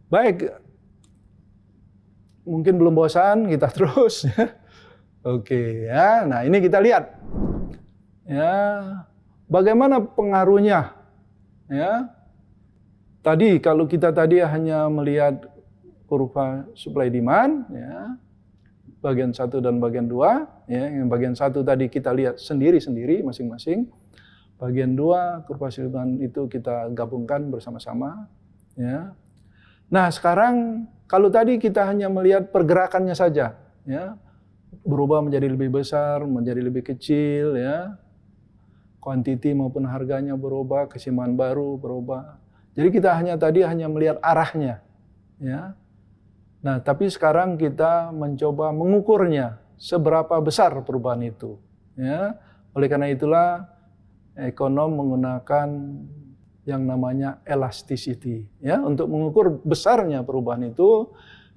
Baik, mungkin belum bosan, kita terus. Oke, ya. Nah, ini kita lihat. Ya, bagaimana pengaruhnya? Ya. Tadi kalau kita tadi hanya melihat kurva supply demand, ya, bagian 1 dan bagian 2, ya, yang bagian 1 tadi kita lihat sendiri-sendiri masing-masing. Bagian 2 kurva supply demand itu kita gabungkan bersama-sama, ya. Nah, sekarang kalau tadi kita hanya melihat pergerakannya saja, ya, berubah menjadi lebih besar, menjadi lebih kecil, ya, kuantiti maupun harganya berubah, keseimbangan baru berubah. Jadi kita hanya melihat arahnya, ya. Nah, tapi sekarang kita mencoba mengukurnya seberapa besar perubahan itu, ya. Oleh karena itulah ekonom menggunakan yang namanya elasticity, ya, untuk mengukur besarnya perubahan itu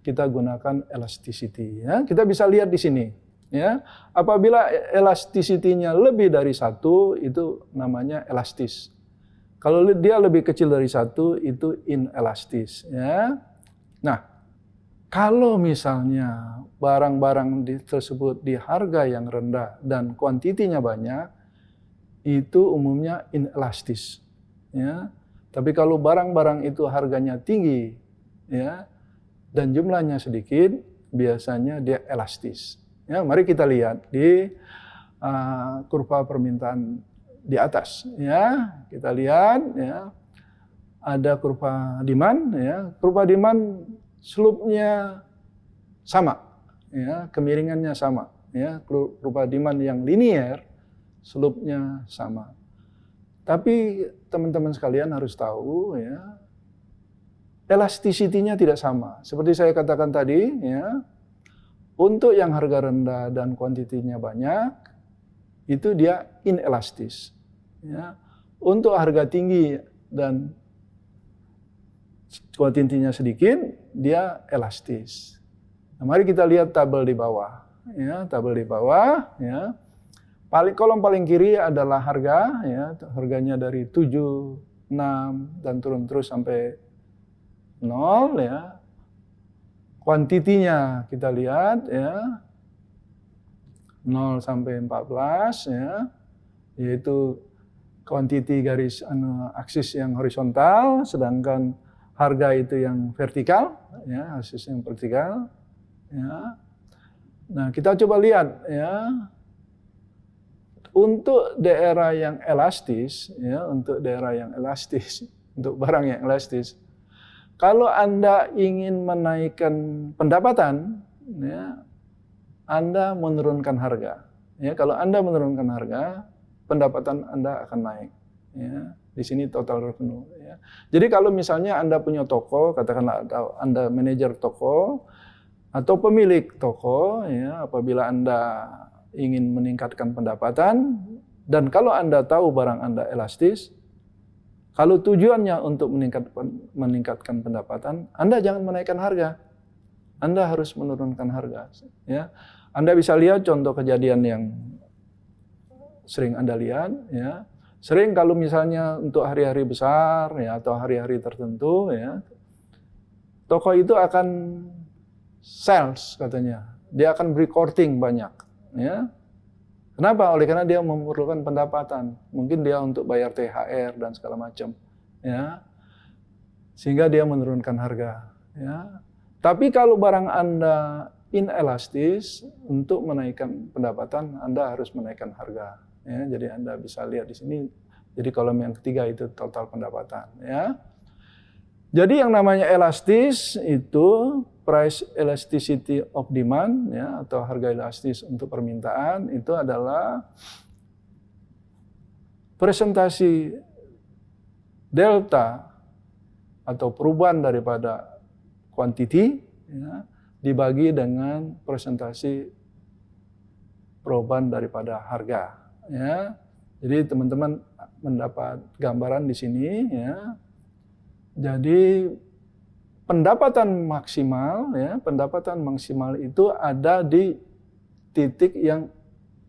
kita gunakan elasticity, ya. Kita bisa lihat di sini, ya. Apabila elasticity-nya lebih dari 1 itu namanya elastis. Kalau dia lebih kecil dari 1 itu inelastis, ya. Nah, kalau misalnya barang-barang tersebut di harga yang rendah dan kuantitinya banyak, itu umumnya inelastis. Ya, tapi kalau barang-barang itu harganya tinggi, ya, dan jumlahnya sedikit, biasanya dia elastis. Ya, mari kita lihat di kurva permintaan di atas. Ya, kita lihat, ya, ada kurva demand. Ya, kurva demand slope-nya sama, ya, kemiringannya sama. Ya, kurva demand yang linear, slope-nya sama. Tapi teman-teman sekalian harus tahu, ya, elasticity-nya tidak sama. Seperti saya katakan tadi, ya, untuk yang harga rendah dan kuantitinya banyak, itu dia inelastis. Ya. Untuk harga tinggi dan kuantitinya sedikit, dia elastis. Nah, mari kita lihat tabel di bawah. Ya, tabel di bawah, ya. Kolom paling kiri adalah harga, ya, harganya dari 7, 6 dan turun terus sampai 0, ya. Kuantitinya kita lihat, ya, 0 sampai 14, ya, yaitu kuantiti garis aksis yang horizontal, sedangkan harga itu yang vertikal, ya, aksis yang vertikal, ya. Nah, kita coba lihat, ya. Untuk daerah yang elastis, ya, untuk barang yang elastis, kalau Anda ingin menaikkan pendapatan, ya, Anda menurunkan harga. Ya, kalau Anda menurunkan harga, pendapatan Anda akan naik. Ya, di sini total revenue. Ya. Jadi kalau misalnya Anda punya toko, katakanlah Anda manajer toko atau pemilik toko, ya, apabila Anda ingin meningkatkan pendapatan, dan kalau Anda tahu barang Anda elastis, kalau tujuannya untuk meningkatkan pendapatan, Anda jangan menaikkan harga. Anda harus menurunkan harga. Ya. Anda bisa lihat contoh kejadian yang sering Anda lihat. Ya. Sering kalau misalnya untuk hari-hari besar, ya, atau hari-hari tertentu, ya, toko itu akan sales katanya. Dia akan beri courting banyak. Ya. Kenapa? Oleh karena dia memerlukan pendapatan. Mungkin dia untuk bayar THR dan segala macam. Ya. Sehingga dia menurunkan harga. Ya. Tapi kalau barang Anda inelastis, untuk menaikkan pendapatan Anda harus menaikkan harga. Ya. Jadi Anda bisa lihat di sini. Jadi kolom yang ketiga itu total pendapatan. Ya. Jadi yang namanya elastis itu price elasticity of demand, ya, atau harga elastis untuk permintaan, itu adalah presentasi delta atau perubahan daripada kuantiti, ya, dibagi dengan presentasi perubahan daripada harga. Ya. Jadi teman-teman mendapat gambaran di sini. Ya. Jadi pendapatan maksimal, ya, pendapatan maksimal itu ada di titik yang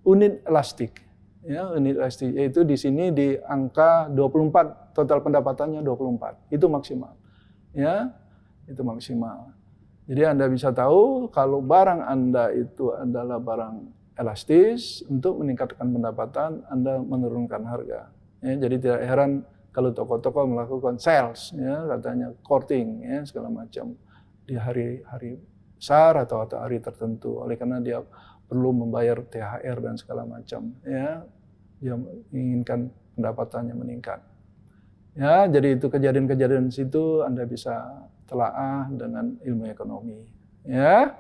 unit elastik, ya, unit elastik, yaitu di sini di angka 24, total pendapatannya 24, itu maksimal, ya. itu maksimal. Jadi Anda bisa tahu kalau barang Anda itu adalah barang elastis, untuk meningkatkan pendapatan Anda menurunkan harga. Ya, jadi tidak heran kalau toko-toko melakukan sales, ya, katanya courting, ya, segala macam di hari-hari besar atau hari tertentu. Oleh karena dia perlu membayar THR dan segala macam, ya, dia menginginkan pendapatannya meningkat. Ya, jadi itu kejadian-kejadian situ Anda bisa telaah dengan ilmu ekonomi. Ya.